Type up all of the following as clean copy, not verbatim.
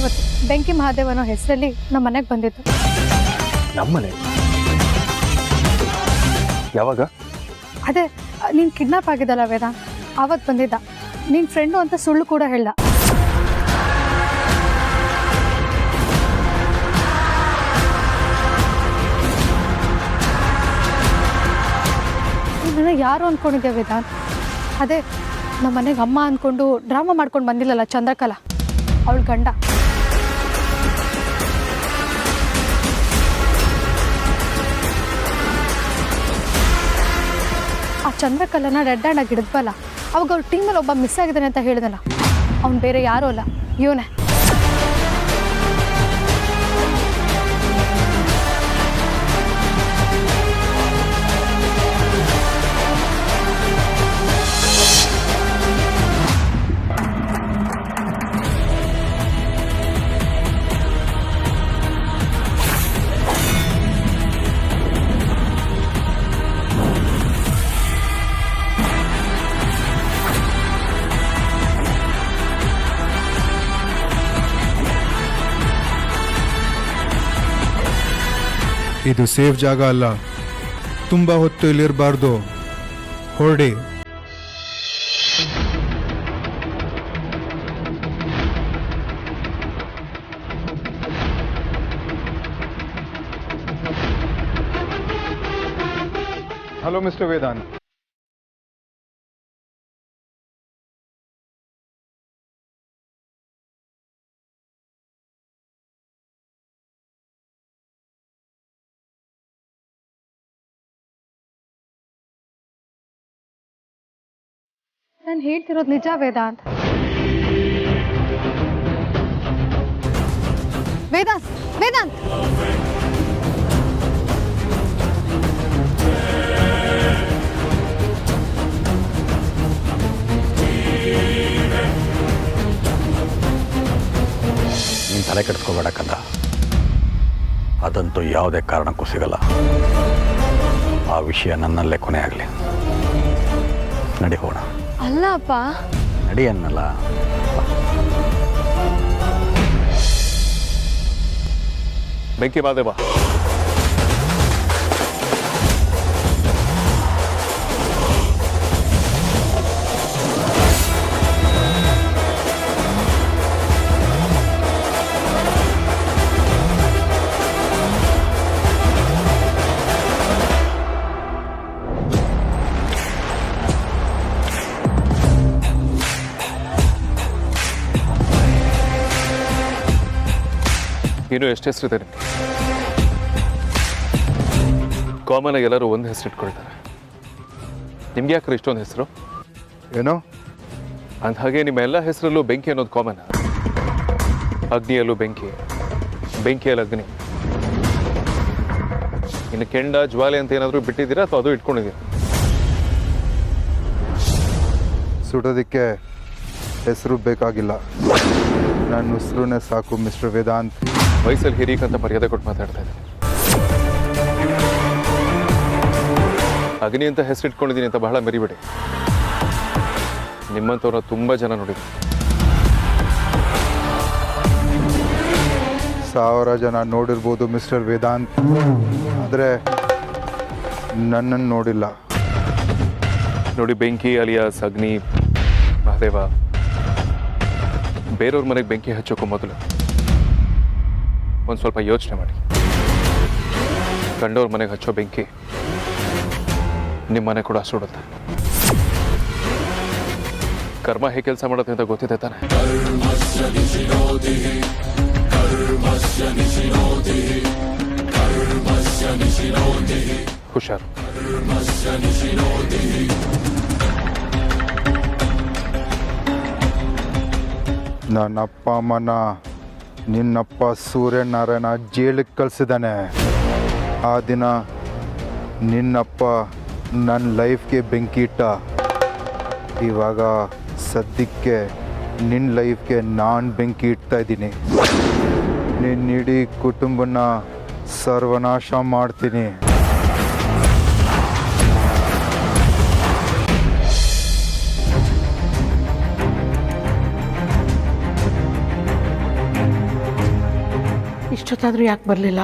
ಅವತ್ತು ಬೆಂಕಿ ಮಹಾದೇವ್ ಅನ್ನೋ ಹೆಸರಲ್ಲಿ ನಮ್ಮ ಮನೆಗೆ ಬಂದಿತ್ತು. ನಮ್ಮನೆ ಯಾವಾಗ? ಅದೇ ನೀನು ಕಿಡ್ನಾಪ್ ಆಗಿದ್ದಲ್ಲ ವೇದಾಂತ್, ಆವತ್ತು ಬಂದಿದ್ದ. ನಿನ್ನ ಫ್ರೆಂಡು ಅಂತ ಸುಳ್ಳು ಕೂಡ ಹೇಳ್ದ. ನನ್ನ ಯಾರು ಅಂದ್ಕೊಂಡಿದ್ದೆ ವೇದಾಂತ್? ಅದೇ ನಮ್ಮ ಮನೆಗೆ ಅಮ್ಮ ಅಂದ್ಕೊಂಡು ಡ್ರಾಮಾ ಮಾಡ್ಕೊಂಡು ಬಂದಿಲ್ಲಲ್ಲ ಚಂದ್ರಕಲಾ, ಅವಳ ಗಂಡ. ಆ ಚಂದ್ರಕಲನ ರೆಡ್ ಹ್ಯಾಂಡ್ ಆಗಿ ಹಿಡಿದ್ವಲ್ಲ, ಅವಾಗ ಅವ್ರ ಟೀಮಲ್ಲಿ ಒಬ್ಬ ಮಿಸ್ ಆಗಿದ್ದಾನೆ ಅಂತ ಹೇಳಿದಲ್ಲ, ಅವ್ನು ಬೇರೆ ಯಾರೂ ಅಲ್ಲ, ಇವನೇ. ಇದು ಸೇಫ್ ಜಾಗ ಅಲ್ಲ, ತುಂಬ ಹೊತ್ತು ಇಲ್ಲಿರಬಾರ್ದು, ಹೊರಡಿ. Hello mister Vedant. ನಾನು ಹೇಳ್ತಿರೋದು ನಿಜ ವೇದಾಂತ್. ವೇದಾಂತ್ ವೇದಾಂತ್ ನೀನು ತಲೆ ಕೆಡಿಸ್ಕೋಬೇಡ ಕಂದ, ಅದಂತೂ ಯಾವುದೇ ಕಾರಣಕ್ಕೂ ಸಿಗಲ್ಲ. ಆ ವಿಷಯ ನನ್ನಲ್ಲೇ ಕೊನೆ ಆಗಲಿ. ನಡಿ ಹೋಗೋಣ. ಅಲ್ಲ ಅಪ್ಪ, ನಡಿ ಅನ್ನಲ್ಲ. ಬೆಂಕಿ ಮಹಾದೇವ, ಇನ್ನೂ ಎಷ್ಟು ಹೆಸರಿದೆ ನಿಮಗೆ? ಕಾಮನ್ ಆಗಿ ಎಲ್ಲರೂ ಒಂದು ಹೆಸರು ಇಟ್ಕೊಳ್ತಾರೆ. ನಿಮ್ಗೆ ಯಾಕ್ರೆ ಇಷ್ಟೊಂದು ಹೆಸರು? ಏನೋ ಅಂದ ಹಾಗೆ ನಿಮ್ಮ ಎಲ್ಲ ಹೆಸರಲ್ಲೂ ಬೆಂಕಿ ಅನ್ನೋದು ಕಾಮನ್. ಅಗ್ನಿಯಲ್ಲೂ ಬೆಂಕಿ, ಬೆಂಕಿಯಲ್ಲಿ ಅಗ್ನಿ. ಇನ್ನು ಕೆಂಡ ಜ್ವಾಲೆ ಅಂತ ಏನಾದರೂ ಬಿಟ್ಟಿದ್ದೀರಾ ಅಥವಾ ಅದು ಇಟ್ಕೊಂಡಿದ್ದೀರಾ? ಸುಡೋದಕ್ಕೆ ಹೆಸರು ಬೇಕಾಗಿಲ್ಲ, ನನ್ನ ಹೆಸರುನೇ ಸಾಕು ಮಿಸ್ಟರ್ ವೇದಾಂತ್. ವಯಸ್ಸಲ್ಲಿ ಹಿರೀಕಂತ ಮರ್ಯಾದೆ ಕೊಟ್ಟು ಮಾತಾಡ್ತಾ ಇದ್ದೀನಿ. ಅಗ್ನಿ ಅಂತ ಹೆಸರು ಇಟ್ಕೊಂಡಿದ್ದೀನಿ ಅಂತ ಬಹಳ ಮೆರಿಬೇಡಿ. ನಿಮ್ಮಂಥವ್ರ ತುಂಬ ಜನ ನೋಡಿದ್ರು. 1000 ಜನ ನೋಡಿರ್ಬೋದು ಮಿಸ್ಟರ್ ವೇದಾಂತ್, ಆದರೆ ನನ್ನನ್ನು ನೋಡಿಲ್ಲ. ನೋಡಿ, ಬೆಂಕಿ ಅಲಿಯಾಸ್ ಅಗ್ನಿ ಮಹಾದೇವ, ಬೇರೆಯವ್ರ ಮನೆಗೆ ಬೆಂಕಿ ಹಚ್ಚೋಕ್ಕೂ ಮೊದಲು ಒಂದು ಸ್ವಲ್ಪ ಯೋಚನೆ ಮಾಡಿ. ಕಂಡವ್ರ ಮನೆಗೆ ಹಚ್ಚೋ ಬೆಂಕಿ ನಿಮ್ಮ ಮನೆ ಕೂಡ ಸುಡುತ್ತೆ. ಕರ್ಮ ಹೇಗೆ ಕೆಲಸ ಮಾಡುತ್ತೆ ಅಂತ ಗೊತ್ತಿದೆ ತಾನೆ? ಹುಷಾರು. ನನ್ನ ಅಪ್ಪ ಅಮ್ಮನ ನಿನ್ನಪ್ಪ ಸೂರ್ಯನಾರಾಯಣ ಜೈಲಿಗೆ ಕಳಿಸಿದ್ದಾನೆ. ಆ ದಿನ ನಿನ್ನಪ್ಪ ನನ್ನ ಲೈಫ್ಗೆ ಬೆಂಕಿ ಇಟ್ಟ. ಇವಾಗ ಸದ್ಯಕ್ಕೆ ನಿನ್ನ ಲೈಫ್ಗೆ ನಾನು ಬೆಂಕಿ ಇಡ್ತಾ ಇದ್ದೀನಿ. ನಿನ್ನ ಇಡೀ ಕುಟುಂಬನ ಸರ್ವನಾಶ ಮಾಡ್ತೀನಿ. ಇಷ್ಟೊತ್ತಾದರೂ ಯಾಕೆ ಬರಲಿಲ್ಲ?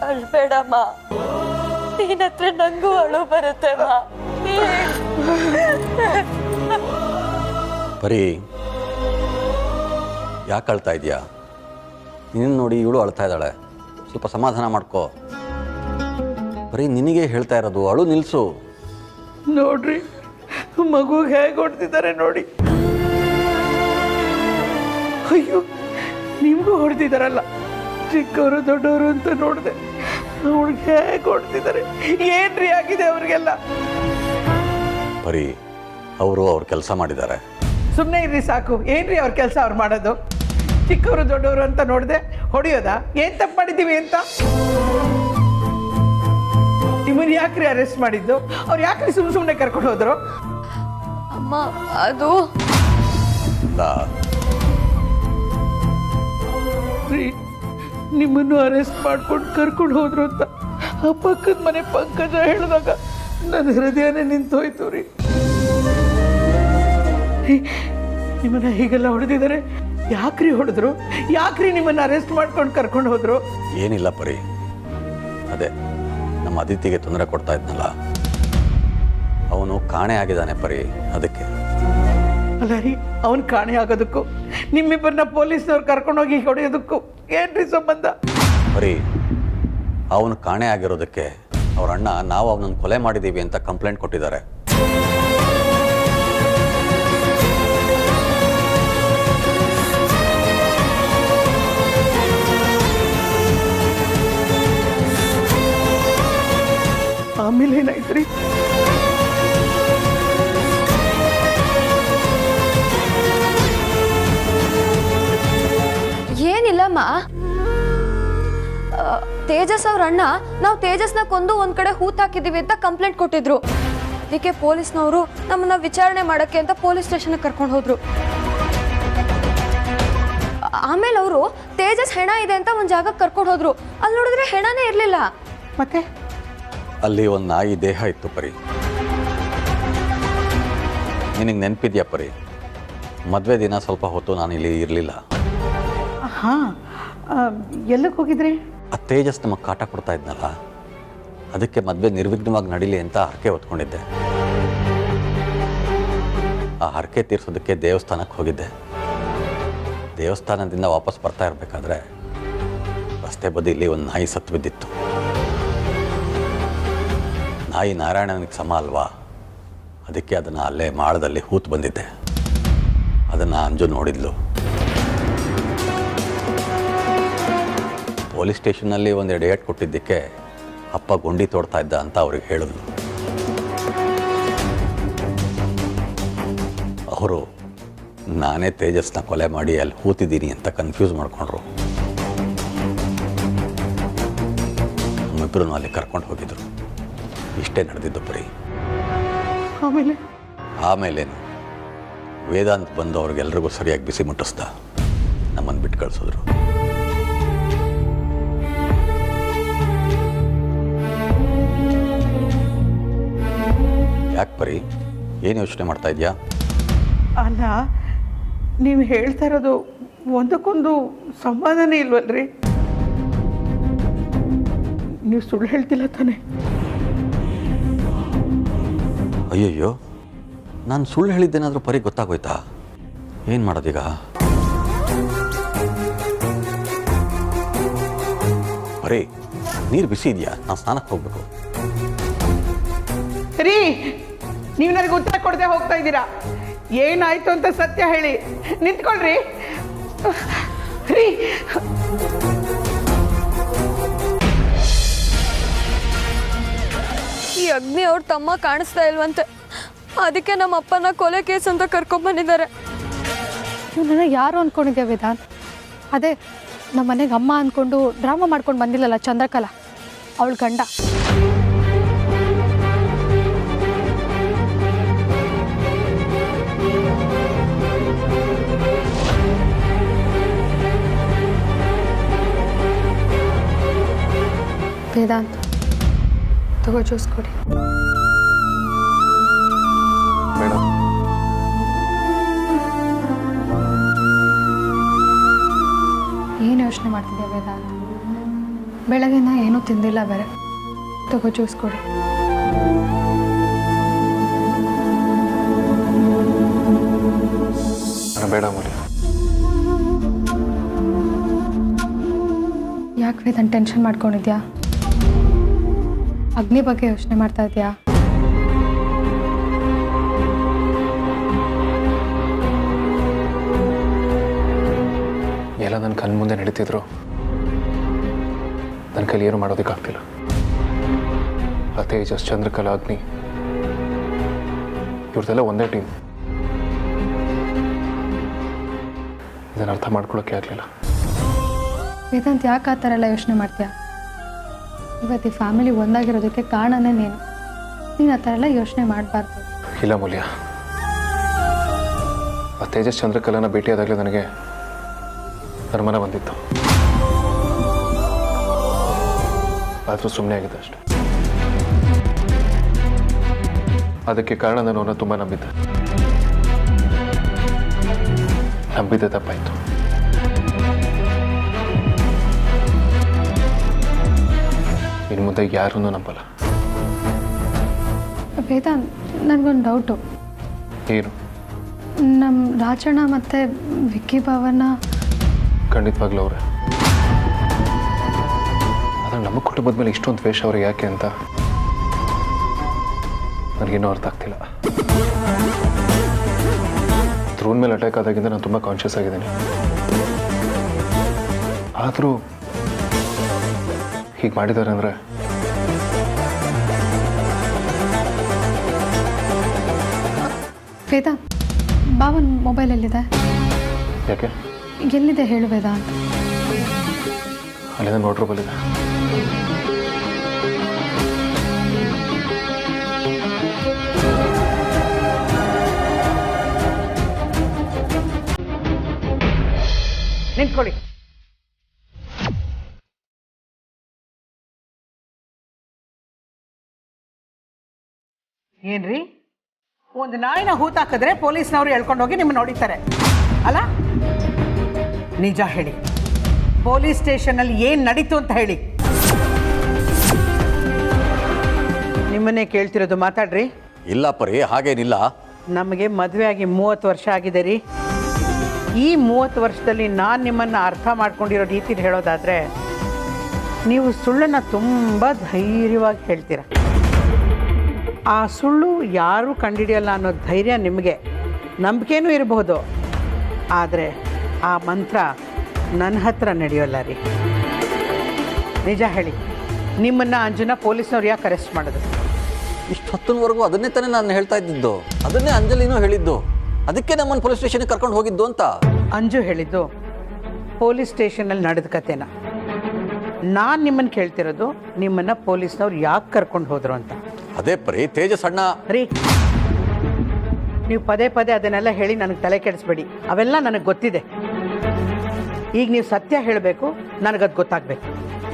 ಅಳ್ಬೇಡಮ್ಮ, ನಿನ್ನ ಹತ್ರ ನಂಗೂ ಅಳು ಬರುತ್ತೆಮ್ಮ. ಬರೀ ಯಾಕೆ ಅಳ್ತಾ ಇದೆಯಾ? ನಿನ್ನ ನೋಡಿ ಇವಳು ಅಳ್ತಾ ಇದ್ದಾಳೆ. ಸ್ವಲ್ಪ ಸಮಾಧಾನ ಮಾಡ್ಕೋ. ಬರೀ ನಿನಗೆ ಹೇಳ್ತಾ ಇರೋದು, ಅಳು ನಿಲ್ಲಿಸು. ನೋಡ್ರಿ ಮಗುಗೆ ಹೇಗೆ ಹೊಡೆದಿದ್ದಾರೆ ನೋಡಿ. ಅಯ್ಯೋ, ನಿಮಗೂ ಹೊಡೆದಿದ್ದಾರಲ್ಲ. ಚಿಕ್ಕವರು ದೊಡ್ಡವರು ಅಂತ ನೋಡಿದೆ. ಅವ್ರಿಗೆ ಹೇಗೆ ಹೊಡೆದಿದ್ದಾರೆ, ಏನ್ರಿ ಆಗಿದೆ ಅವ್ರಿಗೆಲ್ಲ? ಬರೀ ಅವರು ಅವ್ರ ಕೆಲಸ ಮಾಡಿದ್ದಾರೆ. ಸುಮ್ಮನೆ ಇರ್ರಿ ಸಾಕು. ಏನ್ರಿ ಅವ್ರ ಕೆಲಸ ಅವ್ರು ಮಾಡೋದು? ಚಿಕ್ಕವರು ದೊಡ್ಡವರು ಅಂತ ನೋಡಿದೆ ಹೊಡೆಯೋದಾ? ಏನ್ ತಪ್ಪು ಮಾಡಿದ್ದೀವಿ ಅಂತ? ನಿಮ್ಮನ್ನು ಯಾಕ್ರಿ ಅರೆಸ್ಟ್ ಮಾಡಿದ್ದು? ಅವ್ರು ಯಾಕ್ರಿ ಸುಮ್ಮನೆ ಕರ್ಕೊಂಡು ಹೋದ್ರು? ಅಮ್ಮ, ಅದು ನಿಮ್ಮನ್ನು ಅರೆಸ್ಟ್ ಮಾಡ್ಕೊಂಡು ಕರ್ಕೊಂಡು ಹೋದ್ರು ಅಂತ ಆ ಪಕ್ಕದ ಮನೆ ಪಂಕಜ ಹೇಳಿದಾಗ ನನ್ನ ಹೃದಯನೇ ನಿಂತೋಯ್ತು ರೀ. ನಿಮ್ಮನ್ನ ಹೀಗೆಲ್ಲ ಹೊಡೆದಿದ್ದಾರೆ. ಯಾಕ್ರಿ ಹೊಡೆದ್ರು? ಯಾಕ್ರಿ ನಿಮ್ಮನ್ನು ಅರೆಸ್ಟ್ ಮಾಡ್ಕೊಂಡು ಕರ್ಕೊಂಡು ಹೋದ್ರು? ಏನಿಲ್ಲ ಪರಿ, ಅದೇ ನಮ್ಮ ಅದಿತಿಗೆ ತೊಂದರೆ ಕೊಡ್ತಾ ಇದ್ನಲ್ಲ, ಅವನು ಕಾಣೆ ಆಗಿದ್ದಾನೆ ಪರಿ, ಅದಕ್ಕೆ. ಅಲ್ಲ ರೀ, ಅವನು ಕಾಣೆ ಆಗೋದಕ್ಕೂ ನಿಮ್ಮಿಬ್ಬರನ್ನ ಪೊಲೀಸ್ನವ್ರು ಕರ್ಕೊಂಡೋಗಿ ಹೊಡೆಯೋದಕ್ಕೂ ಏನ್ರಿ ಸಂಬಂಧ? ಬರೀ ಅವನು ಕಾಣೆ ಆಗಿರೋದಕ್ಕೆ ಅವ್ರ ಅಣ್ಣ ನಾವು ಅವನನ್ನು ಕೊಲೆ ಮಾಡಿದ್ದೀವಿ ಅಂತ ಕಂಪ್ಲೇಂಟ್ ಕೊಟ್ಟಿದ್ದಾರೆ. ಆಮೇಲೆ ಏನಾಯ್ತ್ರಿ? ಏನಿಲ್ಲಮ್ಮ, ತೇಜಸ್ ಅವ್ರ ಅಣ್ಣ ನಾವು ತೇಜಸ್ನ ಕೊಂದು ಒಂದ್ ಕಡೆ ಹೂತ್ ಹಾಕಿದೀವಿ ಅಂತ ಕಂಪ್ಲೇಂಟ್ ಕೊಟ್ಟಿದ್ರು. ಅದಕ್ಕೆ ಪೊಲೀಸ್ನವರು ನಮ್ಮನ್ನ ವಿಚಾರಣೆ ಮಾಡಕ್ಕೆ ಅಂತ ಪೊಲೀಸ್ ಸ್ಟೇಷನ್ ಕರ್ಕೊಂಡು ಹೋದ್ರು. ಆಮೇಲೆ ಅವರು ತೇಜಸ್ ಹೆಣ ಇದೆ ಅಂತ ಒಂದ್ ಜಾಗಕ್ಕೆ ಕರ್ಕೊಂಡು ಹೋದ್ರು. ಅಲ್ಲಿ ನೋಡಿದ್ರೆ ಹೆಣನೇ ಇರ್ಲಿಲ್ಲ. ಮತ್ತೆ ಅಲ್ಲಿ ಒಂದು ನಾಯಿ ದೇಹ ಇತ್ತು ಪರಿ. ನಿನಗೆ ನೆನಪಿದ್ಯಾ ಪರಿ? ಮದುವೆ ದಿನ ಸ್ವಲ್ಪ ಹೊತ್ತು ನಾನು ಇಲ್ಲಿ ಇರಲಿಲ್ಲ. ಹಾ, ಎಲ್ಲಕ್ಕೆ ಹೋಗಿದ್ರಿ? ಆ ತೇಜಸ್ ನಮಗೆ ಕಾಟ ಕೊಡ್ತಾ ಇದ್ನಲ್ಲ, ಅದಕ್ಕೆ ಮದುವೆ ನಿರ್ವಿಘ್ನವಾಗಿ ನಡೀಲಿ ಅಂತ ಹರಕೆ ಹೊತ್ಕೊಂಡಿದ್ದೆ. ಆ ಹರಕೆ ತೀರ್ಸೋದಕ್ಕೆ ದೇವಸ್ಥಾನಕ್ಕೆ ಹೋಗಿದ್ದೆ. ದೇವಸ್ಥಾನದಿಂದ ವಾಪಸ್ ಬರ್ತಾ ಇರಬೇಕಾದ್ರೆ ರಸ್ತೆ ಬದಿಯಲ್ಲಿ ಒಂದು ನಾಯಿ ಸತ್ತು ಬಿದ್ದಿತ್ತು. ನಾಯಿ ನಾರಾಯಣನಿಗೆ ಸಮ ಅಲ್ವಾ, ಅದಕ್ಕೆ ಅದನ್ನು ಅಲ್ಲೇ ಮಾಳದಲ್ಲಿ ಹೂತು ಬಂದಿದ್ದೆ. ಅದನ್ನು ಅಂಜು ನೋಡಿದ್ಲು. ಪೊಲೀಸ್ ಸ್ಟೇಷನ್ನಲ್ಲಿ ಒಂದೆರಡು ಏಟ್ ಕೊಟ್ಟಿದ್ದಕ್ಕೆ ಅಪ್ಪ ಗುಂಡಿ ತೋಡ್ತಾ ಇದ್ದ ಅಂತ ಅವ್ರಿಗೆ ಹೇಳಿದ್ರು. ಅವರು ನಾನೇ ತೇಜಸ್ನ ಕೊಲೆ ಮಾಡಿ ಅಲ್ಲಿ ಹೂತಿದ್ದೀನಿ ಅಂತ ಕನ್ಫ್ಯೂಸ್ ಮಾಡಿಕೊಂಡ್ರು. ನಮ್ಮಿಬ್ಬರನ್ನು ಅಲ್ಲಿ ಕರ್ಕೊಂಡು ಹೋಗಿದ್ರು. ಇಷ್ಟೇ ನಡೆದಿದ್ದು ಬರೀ. ಆಮೇಲೇನು, ವೇದಾಂತ್ ಬಂದು ಅವ್ರಿಗೆಲ್ರಿಗೂ ಸರಿಯಾಗಿ ಬಿಸಿ ಮುಟ್ಟಿಸ್ದ, ನಮ್ಮನ್ನು ಬಿಟ್ಟು ಕಳಿಸಿದ್ರು. ಯಾಕೆ ಬರೀ, ಏನು ಯೋಚನೆ ಮಾಡ್ತಾ ಇದೆಯಾ? ಅಲ್ಲ, ನೀವು ಹೇಳ್ತಾ ಇರೋದು ಒಂದಕ್ಕೊಂದು ಸಂವಾದನೇ ಇಲ್ವಲ್ರಿ? ನೀವು ಸುಳ್ಳು ಹೇಳ್ತಿಲ್ಲ ತಾನೆ? ಅಯ್ಯಯ್ಯೋ, ನಾನು ಸುಳ್ಳು ಹೇಳಿದ್ದೇನಾದರೂ ಪರಿ ಗೊತ್ತಾಗೋಯ್ತಾ? ಏನು ಮಾಡೋದೀಗ? ಬರೀ ನೀರು ಬಿಸಿ ಇದೆಯಾ? ನಾನು ಸ್ನಾನಕ್ಕೆ ಹೋಗ್ಬೇಕು. ರೀ, ನೀವು ನನಗೆ ಉತ್ತರ ಕೊಡದೆ ಹೋಗ್ತಾ ಇದ್ದೀರಾ. ಏನಾಯ್ತು ಅಂತ ಸತ್ಯ ಹೇಳಿ. ನಿಂತ್ಕೊಳ್ರಿ ರೀ. ಈ ಅಗ್ನಿ ಅವ್ರ ತಮ್ಮ ಕಾಣಿಸ್ತಾ ಇಲ್ವಂತೆ. ಅದಕ್ಕೆ ನಮ್ಮ ಅಪ್ಪನ ಕೊಲೆ ಕೇಸ್ ಅಂತ ಕರ್ಕೊಂಡ್ಬಂದಿದ್ದಾರೆ. ಇವನನ್ನ ಯಾರು ಅಂದ್ಕೊಂಡಿದ್ಯಾ ವೇದಾಂತ್? ಅದೇ ನಮ್ಮ ಮನೆಗೆ ಅಮ್ಮ ಅಂದ್ಕೊಂಡು ಡ್ರಾಮಾ ಮಾಡ್ಕೊಂಡು ಬಂದಿಲ್ಲಲ್ಲ ಚಂದ್ರಕಲಾ, ಅವಳ ಗಂಡ. ವೇದಾಂತ್ ತಗೋ ಜ್ಯೂಸ್ ಕೊಡಿ. ಮೇಡಮ್, ಏನು ಯೋಚನೆ ಮಾಡ್ತಿದ್ಯಾ ವೇದಾಂತ್? ಬೆಳಗ್ಗೆನ ಏನೂ ತಿಂದಿಲ್ಲ ಬೇರೆ. ತಗೋ ಜ್ಯೂಸ್ ಕೊಡಿ. ಬೇಡ ಮೂಲ್ಯ. ಯಾಕೆ ವೇದಾಂತ್ ಟೆನ್ಷನ್ ಮಾಡ್ಕೊಂಡಿದ್ಯಾ? ಅಗ್ನಿ ಬಗ್ಗೆ ಯೋಚನೆ ಮಾಡ್ತಾ ಇದೆಯಾ? ಎಲ್ಲ ನನ್ನ ಕಣ್ಣು ಮುಂದೆ ನಡೀತಿದ್ರು, ನನ್ನ ಕೈಲಿ ಏನು ಮಾಡೋದಕ್ಕಾಗ್ತಿಲ್ಲ. ಆ ತೇಜಸ್, ಚಂದ್ರಕಲಾ, ಅಗ್ನಿ ಇವ್ರದೆಲ್ಲ ಒಂದೇ ಟೀಮ್. ಇದನ್ನು ಅರ್ಥ ಮಾಡ್ಕೊಳ್ಳೋಕ್ಕೆ ಆಗಲಿಲ್ಲ. ವೇದಾಂತ್ ಯಾಕೆ ಆ ಥರ ಎಲ್ಲ ಯೋಚನೆ ಮಾಡ್ತೀಯಾ? ಇವತ್ತು ಈ ಫ್ಯಾಮಿಲಿ ಒಂದಾಗಿರೋದಕ್ಕೆ ಕಾರಣನೇ ನೀನು ಆ ಥರ ಎಲ್ಲ ಯೋಚನೆ ಮಾಡಬಾರ್ದು. ಇಲ್ಲ ಮೂಲ್ಯ, ಆ ತೇಜಸ್ ಚಂದ್ರಕಲಾನ ಭೇಟಿಯಾದಾಗಲೇ ನನಗೆ ಅನುಮಾನ ಬಂದಿತ್ತು. ಆದರೂ ಸುಮ್ಮನೆ ಆಗಿದೆ ಅಷ್ಟೆ. ಅದಕ್ಕೆ ಕಾರಣ ನಾನು ಅವನ್ನ ತುಂಬ ನಂಬಿದ್ದೆ ತಪ್ಪಾಯಿತು. ಇನ್ನು ಮುಂದೆ ಯಾರನ್ನೂ ನಂಬಲ್ಲ. ವೇದಾಂತ್, ನನಗೊಂದು ಡೌಟು. ಏನು? ನಮ್ಮ ರಾಜಣ್ಣ ಮತ್ತು ವಿಕ್ಕಿ ಭಾವನ ಖಂಡಿತವಾಗ್ಲೂ ಅವರೇ. ಆದರೆ ನಮ್ಮ ಕುಟುಂಬದ ಮೇಲೆ ಇಷ್ಟೊಂದು ದ್ವೇಷ ಅವ್ರಿಗೆ ಯಾಕೆ ಅಂತ ನನಗೇನೂ ಅರ್ಥ ಆಗ್ತಿಲ್ಲ. ಧ್ರುವನ್ ಮೇಲೆ ಅಟ್ಯಾಕ್ ಆದಾಗಿಂದ ನಾನು ತುಂಬ ಕಾನ್ಷಿಯಸ್ ಆಗಿದ್ದೀನಿ. ಆದರೂ ಹೀಗೆ ಮಾಡಿದ್ದಾರೆ ಅಂದರೆ ವೇದಾಂತ್, ಭಾವನ್ ಮೊಬೈಲ್ ಎಲ್ಲಿದೆ? ಯಾಕೆ? ಎಲ್ಲಿದೆ ಹೇಳು ವೇದಾಂತ್. ಅಲ್ಲಿಂದ ನೋಡ್ರೂ ಬಲ್ಲಿದೆ. ನಿಂತ್ಕೊಳ್ಳಿ. ಏನ್ರಿ, ಒಂದು ನಾಯಿನ ಹೂತಾಕಿದ್ರೆ ಪೊಲೀಸ್ನವರು ಎಳ್ಕೊಂಡೋಗಿ ನಿಮ್ಮನ್ನ ನೋಡಿತಾರೆ ಅಲ್ಲ? ನಿಜ ಹೇಳಿ, ಪೊಲೀಸ್ ಸ್ಟೇಷನಲ್ಲಿ ಏನು ನಡೀತು ಅಂತ ಹೇಳಿ. ನಿಮ್ಮನ್ನೇ ಕೇಳ್ತಿರೋದು, ಮಾತಾಡ್ರಿ. ಇಲ್ಲ ಪರಿ, ಹಾಗೇನಿಲ್ಲ. ನಮಗೆ ಮದುವೆ ಆಗಿ 30 ವರ್ಷ ಆಗಿದೆ ರೀ. ಈ 30 ವರ್ಷದಲ್ಲಿ ನಾನು ನಿಮ್ಮನ್ನು ಅರ್ಥ ಮಾಡ್ಕೊಂಡಿರೋ ರೀತಿಲಿ ಹೇಳೋದಾದರೆ, ನೀವು ಸುಳ್ಳನ್ನು ತುಂಬ ಧೈರ್ಯವಾಗಿ ಹೇಳ್ತೀರ. ಆ ಸುಳ್ಳು ಯಾರೂ ಕಂಡುಹಿಡಿಯಲ್ಲ ಅನ್ನೋ ಧೈರ್ಯ ನಿಮಗೆ, ನಂಬಿಕೆನೂ ಇರಬಹುದು. ಆದರೆ ಆ ಮಂತ್ರ ನನ್ನ ಹತ್ರ ನಡೆಯೋಲ್ಲ ರೀ. ನಿಜ ಹೇಳಿ, ನಿಮ್ಮನ್ನು ಅಂಜುನ ಪೊಲೀಸ್ನವ್ರು ಯಾಕೆ ಅರೆಸ್ಟ್ ಮಾಡಿದ್ರು? ಇಷ್ಟೊತ್ತಿನವರೆಗೂ ಅದನ್ನೇ ತಾನೇ ನಾನು ಹೇಳ್ತಾ ಇದ್ದಿದ್ದು, ಅದನ್ನೇ ಅಂಜಲಿನೂ ಹೇಳಿದ್ದು. ಅದಕ್ಕೆ ನಮ್ಮನ್ನು ಪೊಲೀಸ್ ಸ್ಟೇಷನ್ಗೆ ಕರ್ಕೊಂಡು ಹೋಗಿದ್ದು ಅಂತ. ಅಂಜು ಹೇಳಿದ್ದು ಪೊಲೀಸ್ ಸ್ಟೇಷನಲ್ಲಿ ನಡೆದ ಕತೆನ. ನಾನು ನಿಮ್ಮನ್ನು ಕೇಳ್ತಿರೋದು, ನಿಮ್ಮನ್ನು ಪೊಲೀಸ್ನವ್ರು ಯಾಕೆ ಕರ್ಕೊಂಡು ಹೋದ್ರು ಅಂತ. ಅದೇ ಪರಿ, ತೇಜಸ್ ಅಣ್ಣ ರೀ, ನೀವು ಪದೇ ಪದೇ ಅದನ್ನೆಲ್ಲ ಹೇಳಿ ನನಗೆ ತಲೆ ಕೆಡಿಸ್ಬೇಡಿ. ಅವೆಲ್ಲ ನನಗೆ ಗೊತ್ತಿದೆ. ಈಗ ನೀವು ಸತ್ಯ ಹೇಳಬೇಕು, ನನಗದು ಗೊತ್ತಾಗಬೇಕು.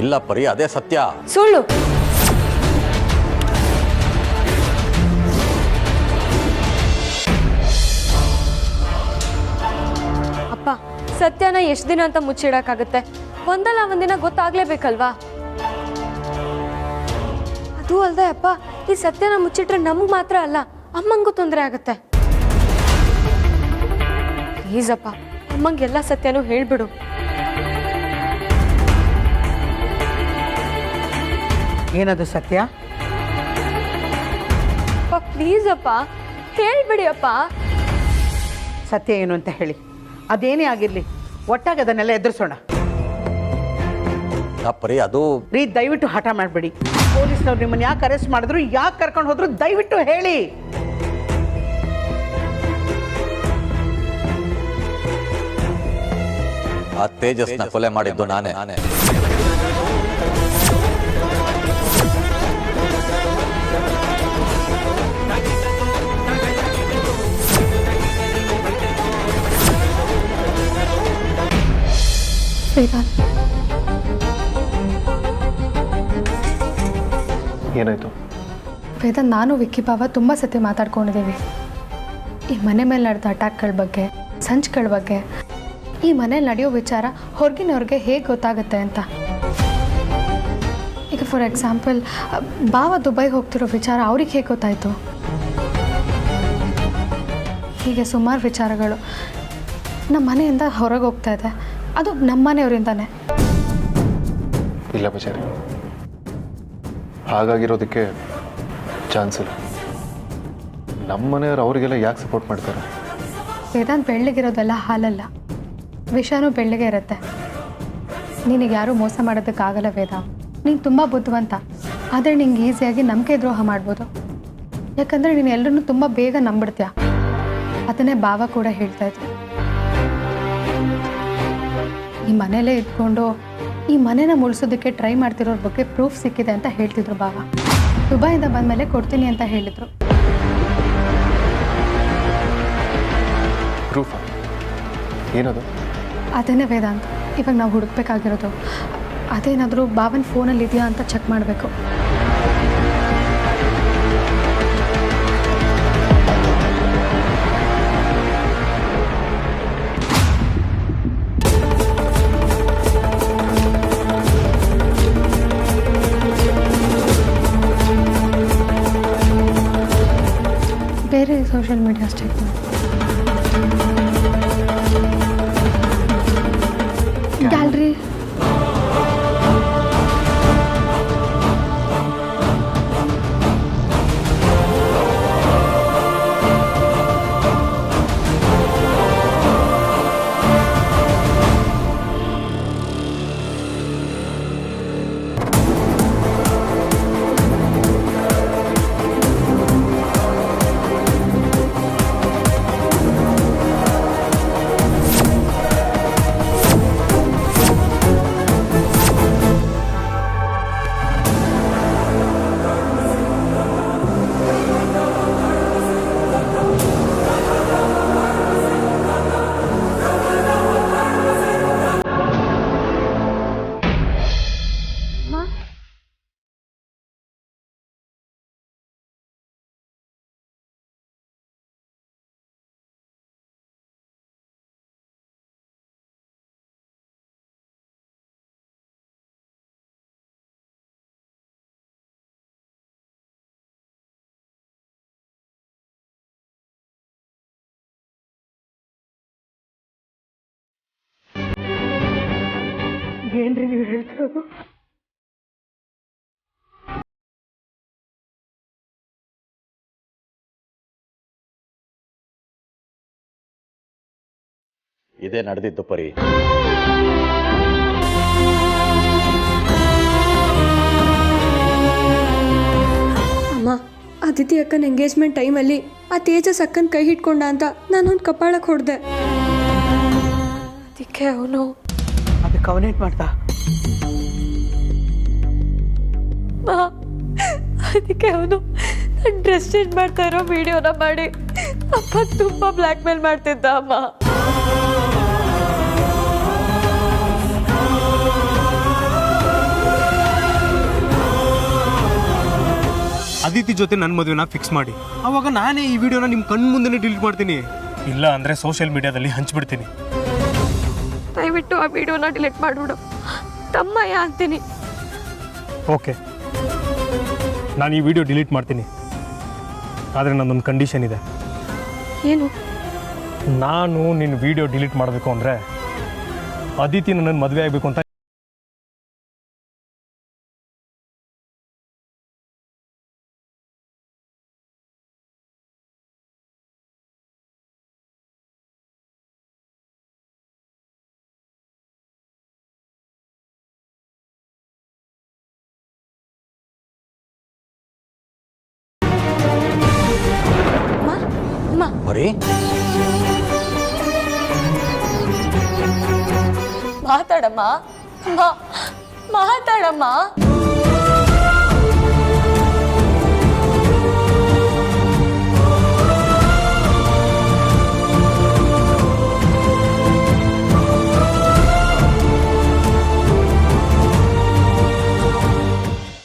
ಇಲ್ಲ ಪರಿ, ಅದೇ ಸತ್ಯ. ಸುಳ್ಳು. ಅಪ್ಪ, ಸತ್ಯನ ಎಷ್ಟು ದಿನ ಅಂತ ಮುಚ್ಚಿಡಕ್ಕಾಗತ್ತೆ? ಒಂದಲ್ಲ ಒಂದಿನ ಗೊತ್ತಾಗ್ಲೇಬೇಕಲ್ವಾ? ಅದು ಅಲ್ದೆ ಅಪ್ಪ, ಈ ಸತ್ಯನ ಮುಚ್ಚಿಟ್ರೆ ನಮ್ಗೆ ಮಾತ್ರ ಅಲ್ಲ, ಅಮ್ಮಂಗೂ ತೊಂದರೆ ಆಗತ್ತೆ. ಪ್ಲೀಸ್ ಅಪ್ಪ, ಅಮ್ಮಂಗೆಲ್ಲ ಸತ್ಯನೂ ಹೇಳ್ಬಿಡು. ಏನದು ಸತ್ಯ? ಅಪ್ಪ ಪ್ಲೀಸ್ ಅಪ್ಪ, ಹೇಳ್ಬಿಡಿ ಅಪ್ಪ. ಸತ್ಯ ಏನು ಅಂತ ಹೇಳಿ. ಅದೇನೇ ಆಗಿರಲಿ, ಒಟ್ಟಾಗಿ ಅದನ್ನೆಲ್ಲ ಎದುರಿಸೋಣ. ಪರಿ ಅದು ರೀ ದಯವಿಟ್ಟು ಹಠ ಮಾಡಬೇಡಿ. ಪೊಲೀಸ್ನವ್ರು ನಿಮ್ಮನ್ನು ಯಾಕೆ ಅರೆಸ್ಟ್ ಮಾಡಿದ್ರು, ಯಾಕೆ ಕರ್ಕೊಂಡು ಹೋದ್ರು, ದಯವಿಟ್ಟು ಹೇಳಿ. ಆ ತೇಜಸ್ನ ಕೊಲೆ ಮಾಡಿದ್ದು ನಾನೇ. ವೇದಾಂತ್, ಏನಾಯ್ತು? ವೇದಾಂತ್, ನಾನು ವಿಕ್ಕಿ ಬಾವ ತುಂಬ ಸತಿ ಮಾತಾಡ್ಕೊಂಡಿದ್ದೀವಿ ಈ ಮನೆ ಮೇಲೆ ನಡೆದ ಅಟ್ಯಾಕ್ಗಳ ಬಗ್ಗೆ, ಸಂಚ್ಗಳ ಬಗ್ಗೆ. ಈ ಮನೇಲಿ ನಡೆಯೋ ವಿಚಾರ ಹೊರಗಿನವ್ರಿಗೆ ಹೇಗೆ ಗೊತ್ತಾಗುತ್ತೆ ಅಂತ. ಈಗ ಫಾರ್ ಎಕ್ಸಾಂಪಲ್ ಬಾವ ದುಬೈಗೆ ಹೋಗ್ತಿರೋ ವಿಚಾರ ಅವ್ರಿಗೆ ಹೇಗೆ ಗೊತ್ತಾಯಿತು? ಹೀಗೆ ಸುಮಾರು ವಿಚಾರಗಳು ನಮ್ಮ ಮನೆಯಿಂದ ಹೊರಗೆ ಹೋಗ್ತಾ ಇದೆ, ಅದು ನಮ್ಮ ಮನೆಯವರಿಂದಾನೆ. ಇಲ್ಲ ಪೂಜಾರಿ, ಹಾಗಾಗಿರೋದಕ್ಕೆ ಚಾನ್ಸ್ ಇಲ್ಲ. ನಮ್ಮ ಮನೆಯವರು ಅವರಿಗೆಲ್ಲ ಯಾಕೆ ಸಪೋರ್ಟ್ ಮಾಡ್ತಾರೆ? ವೇದಾಂತ್, ಬೆಳ್ಳಗಿರೋದೆಲ್ಲ ಹಾಲಲ್ಲ, ವಿಷನೂ ಬೆಳ್ಳಗೆ ಇರುತ್ತೆ. ನಿನಗೆ ಯಾರೂ ಮೋಸ ಮಾಡೋದಕ್ಕಾಗಲ್ಲ ವೇದ. ನೀನು ತುಂಬ ಬುದ್ಧಿವಂತ, ಆದರೆ ನಿಂಗೆ ಈಸಿಯಾಗಿ ನಂಬಿಕೆ ದ್ರೋಹ ಮಾಡ್ಬೋದು. ಯಾಕಂದರೆ ನೀನು ಎಲ್ಲರನ್ನೂ ತುಂಬ ಬೇಗ ನಂಬಿಡ್ತೀಯ. ಅದನ್ನೇ ಭಾವ ಕೂಡ ಹೇಳ್ತಾ ಇದ್ರು. ಈ ಮನೇಲೇ ಇದ್ಕೊಂಡು ಈ ಮನೇನ ಮುಳ್ಸೋದಕ್ಕೆ ಟ್ರೈ ಮಾಡ್ತಿರೋರ ಬಗ್ಗೆ ಪ್ರೂಫ್ ಸಿಕ್ಕಿದೆ ಅಂತ ಹೇಳ್ತಿದ್ರು ಭಾವ. ದುಬೈಯಿಂದ ಬಂದಮೇಲೆ ಕೊಡ್ತೀನಿ ಅಂತ ಹೇಳಿದರು. ಪ್ರೂಫ್ ಏನದು? ಅದೇನೇ ವೇದಾಂತ್, ಇವಾಗ ನಾವು ಹುಡುಕ್ಬೇಕಾಗಿರೋದು. ಅದೇನಾದರೂ ಭಾವನ ಫೋನಲ್ಲಿ ಇದೆಯಾ ಅಂತ ಚೆಕ್ ಮಾಡಬೇಕು. ಬೇರೆ ಸೋಷಿಯಲ್ ಮೀಡಿಯಾಸ್ ಚೆಕ್ ಮಾಡಿ. ಗ್ಯಾಲರಿ, ಏನ್ರಿ ನೀವು ಹೇಳ್ತಿರೋದು? ಇದೇ ನಡೆದಿದ್ದು ಪರಿ. ಅಮ್ಮ, ಅದಿತಿ ಅಕ್ಕನ ಎಂಗೇಜ್ಮೆಂಟ್ ಟೈಮಲ್ಲಿ ಆ ತೇಜಸ್ ಅಕ್ಕನ ಕೈ ಹಿಡ್ಕೊಂಡ ಅಂತ ನಾನೊಂದು ಕಪಾಳಕ್ಕೆ ಹೊಡೆದೆ. ಅದಕ್ಕೆ ಅವನು ಅದಕ್ಕೆ ಅವನೇನು ಮಾಡ್ದ? ಅದಕ್ಕೆ ಅವನು ನನ್ನ ಡ್ರೆಸ್ ಚೇಂಜ್ ಮಾಡ್ತಾ ಇರೋ ವಿಡಿಯೋನ ಮಾಡಿ ಅಪ್ಪ ತುಂಬ ಬ್ಲ್ಯಾಕ್ ಮೇಲ್ ಮಾಡ್ತಿದ್ದ ಅಮ್ಮ. ಅದಿತಿ ಜೊತೆ ನನ್ನ ಮದುವೆನ ಫಿಕ್ಸ್ ಮಾಡಿ, ಅವಾಗ ನಾನೇ ಈ ವಿಡಿಯೋನ ನಿಮ್ಮ ಕಣ್ಣು ಮುಂದೆನೇ ಡಿಲೀಟ್ ಮಾಡ್ತೀನಿ. ಇಲ್ಲ ಅಂದರೆ ಸೋಷಿಯಲ್ ಮೀಡಿಯಾದಲ್ಲಿ ಹಂಚ್ಬಿಡ್ತೀನಿ. ದಯವಿಟ್ಟು ಆ ವಿಡಿಯೋನ ಡಿಲೀಟ್ ಮಾಡಿಬಿಡು, ತಮ್ಮಯ್ಯ ಅಂತೀನಿ. ಓಕೆ, ನಾನು ಈ ವಿಡಿಯೋ ಡಿಲೀಟ್ ಮಾಡ್ತೀನಿ. ಆದರೆ ನನ್ನೊಂದು ಕಂಡೀಷನ್ ಇದೆ. ಏನು? ನಾನು ನಿನ್ನ ವಿಡಿಯೋ ಡಿಲೀಟ್ ಮಾಡಬೇಕು ಅಂದರೆ ಅದಿತಿ ನನ್ನ ಮದುವೆ ಆಗಬೇಕು ಅಂತ ಪರಿ ಮಾತಾಡಮ್ಮ ಮಾತಾಡಮ್ಮ